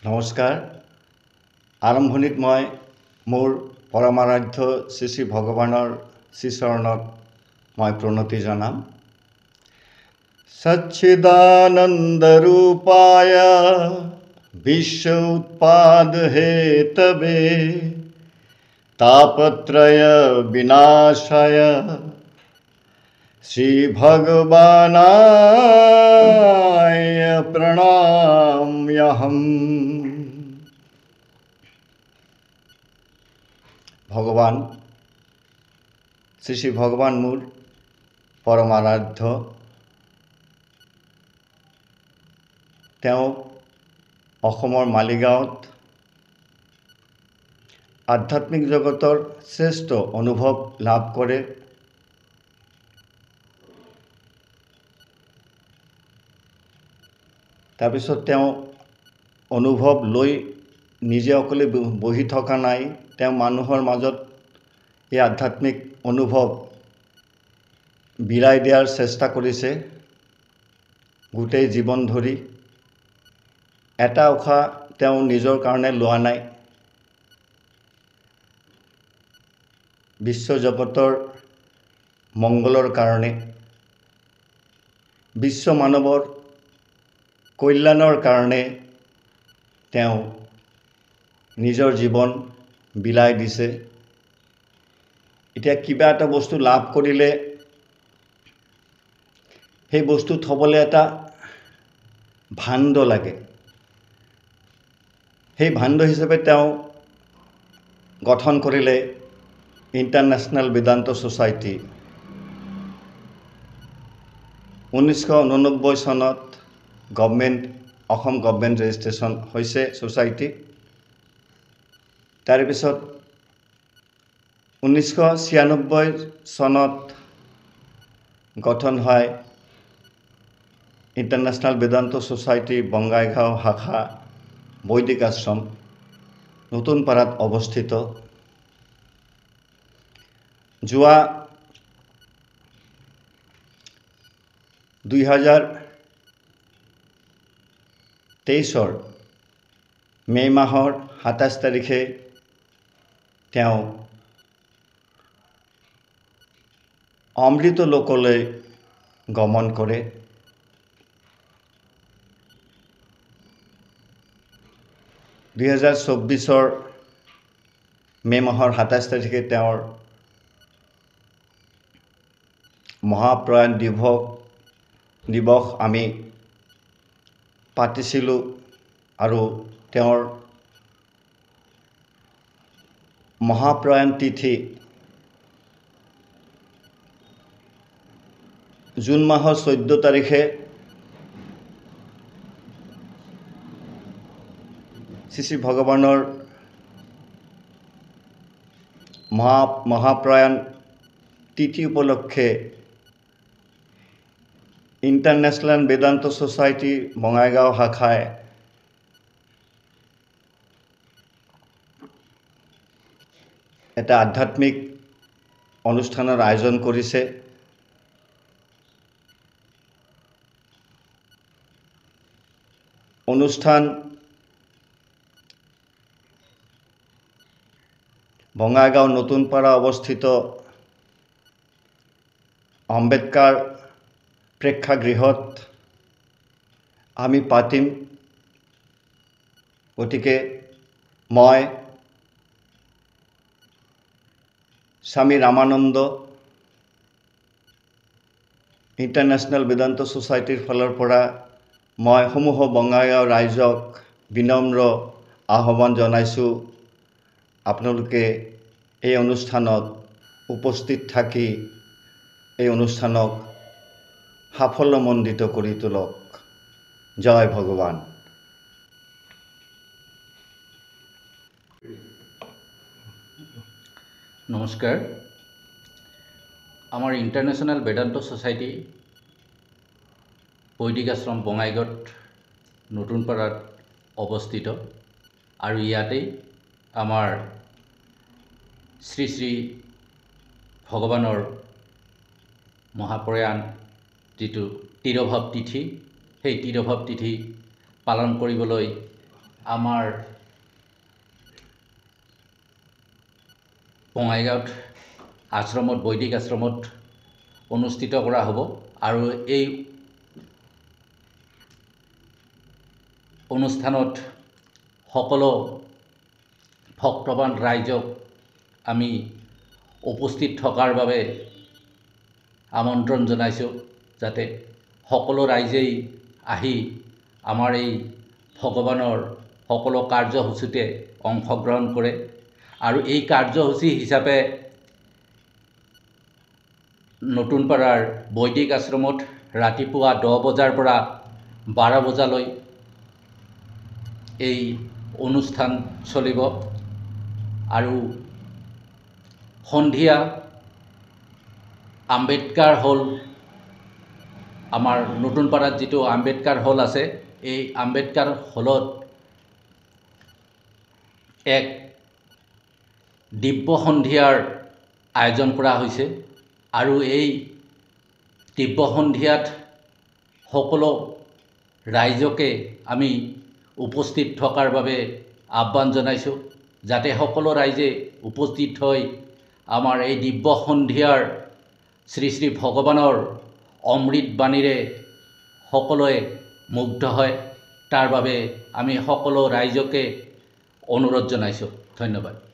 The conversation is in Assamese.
নমস্কাৰ। আৰম্ভণিত মই মোৰ পৰমাৰাধ্য শ্ৰী শ্ৰী ভগৱানৰ শ্ৰীচৰণত মই প্ৰণতি জনাম। সচ্চিদানন্দৰূপায় বিশ্ব উৎপাদ হেতবে তাপত্ৰয় বিনাশায় শ্ৰী ভগৱানায় প্ৰণাম্যহম। ভগৱান শ্ৰী শ্ৰী ভগৱান মোৰ পৰমাৰাধ্য। তেওঁ অসমৰ মালিগাঁৱত আধ্যাত্মিক জগতৰ শ্ৰেষ্ঠ অনুভৱ লাভ কৰে। তাৰপিছত তেওঁ অনুভৱ লৈ নিজে অকলে বহি থকা নাই, তেওঁ মানুহৰ মাজত এই আধ্যাত্মিক অনুভৱ বিলাই দিয়াৰ চেষ্টা কৰিছে। গোটেই জীৱন ধৰি এটা উশাহ তেওঁ নিজৰ কাৰণে লোৱা নাই। বিশ্ব জগতৰ মংগলৰ কাৰণে, বিশ্ব মানৱৰ কল্যাণৰ কাৰণে তেওঁ নিজৰ জীৱন বিলাই দিছে। এতিয়া কিবা এটা বস্তু লাভ কৰিলে সেই বস্তু থবলৈ এটা ভাণ্ড লাগে। সেই ভাণ্ড হিচাপে তেওঁ গঠন কৰিলে ইণ্টাৰনেশ্যনেল বেদান্ত ছ'চাইটি। 1989 চনত অসম গভৰ্ণমেণ্ট ৰেজিষ্ট্ৰেশ্যন হৈছে ছ'চাইটি। তাৰপিছত 1996 চনত গঠন হয় ইণ্টাৰনেশ্যনেল বেদান্ত ছ'চাইটি বঙাইগাঁও শাখা বৈদিক আশ্ৰম, নতুনপাৰাত অৱস্থিত। যোৱা 2023 মে' মাহৰ 27 তাৰিখে তেওঁ অমৃত লোকলৈ গমন কৰে। 2024 মে' মাহৰ 27 তাৰিখে তেওঁৰ মহাপ্ৰয়াণ দিৱস আমি পাতিছিলোঁ আৰু তেওঁৰ মহাপ্ৰয়াণ তিথি জুন মাহৰ 14 তাৰিখে শ্ৰী শ্ৰী ভগৱানৰ মহাপ্ৰয়াণ তিথি উপলক্ষে ইণ্টাৰনেশ্যনেল বেদান্ত ছ'চাইটি বঙাইগাঁও শাখাই এটা আধ্যাত্মিক অনুষ্ঠানৰ আয়োজন কৰিছে। অনুষ্ঠান বঙাইগাঁও নতুনপাৰা অৱস্থিত আম্বেদকাৰ প্ৰেক্ষাগৃহত আমি পাতিম। গতিকে মই স্বামী ৰামানন্দ ইণ্টাৰনেশ্যনেল বেদান্ত ছ'চাইটিৰ ফালৰ পৰা মই সমূহ বঙাইগাঁও ৰাইজক বিনম্ৰ আহ্বান জনাইছোঁ, আপোনালোকে এই অনুষ্ঠানত উপস্থিত থাকি এই অনুষ্ঠানক সাফল্যমণ্ডিত কৰি তোলক। জয় ভগৱান। নমস্কাৰ। আমাৰ ইণ্টাৰনেশ্যনেল বেদান্ত ছ'চাইটি বৈদিক আশ্ৰম বঙাইগাঁৱত নতুনপাৰাত অৱস্থিত আৰু ইয়াতেই আমাৰ শ্ৰী শ্ৰী ভগৱানৰ মহাপ্ৰয়াণ যিটো তিৰোভাৱ তিথি, সেই তিৰোভাৱ তিথি পালন কৰিবলৈ আমাৰ বঙাইগাঁৱত আশ্ৰমত, বৈদিক আশ্ৰমত অনুষ্ঠিত কৰা হ'ব। আৰু এই অনুষ্ঠানত সকলো ভক্তবান ৰাইজক আমি উপস্থিত থকাৰ বাবে আমন্ত্ৰণ জনাইছোঁ, যাতে সকলো ৰাইজেই আহি আমাৰ এই ভগৱানৰ সকলো কাৰ্যসূচীতে অংশগ্ৰহণ কৰে। আৰু এই কাৰ্যসূচী হিচাপে নতুনপাৰাৰ বৈদিক আশ্ৰমত ৰাতিপুৱা 10 বজাৰ পৰা 12 বজালৈ এই অনুষ্ঠান চলিব। আৰু সন্ধিয়া আম্বেদকাৰ হল, আমাৰ নতুনপাৰাত যিটো আম্বেদকাৰ হল আছে, এই আম্বেদকাৰ হলত এক দিব্য সন্ধিয়াৰ আয়োজন কৰা হৈছে। আৰু এই দিব্য সন্ধিয়াত সকলো ৰাইজকে আমি উপস্থিত থকাৰ বাবে আহ্বান জনাইছোঁ, যাতে সকলো ৰাইজে উপস্থিত হৈ আমাৰ এই দিব্য সন্ধিয়াৰ শ্ৰী শ্ৰী ভগৱানৰ অমৃত বাণীৰে সকলোৱে মুগ্ধ হয়, তাৰ বাবে আমি সকলো ৰাইজকে অনুৰোধ জনাইছোঁ। ধন্যবাদ।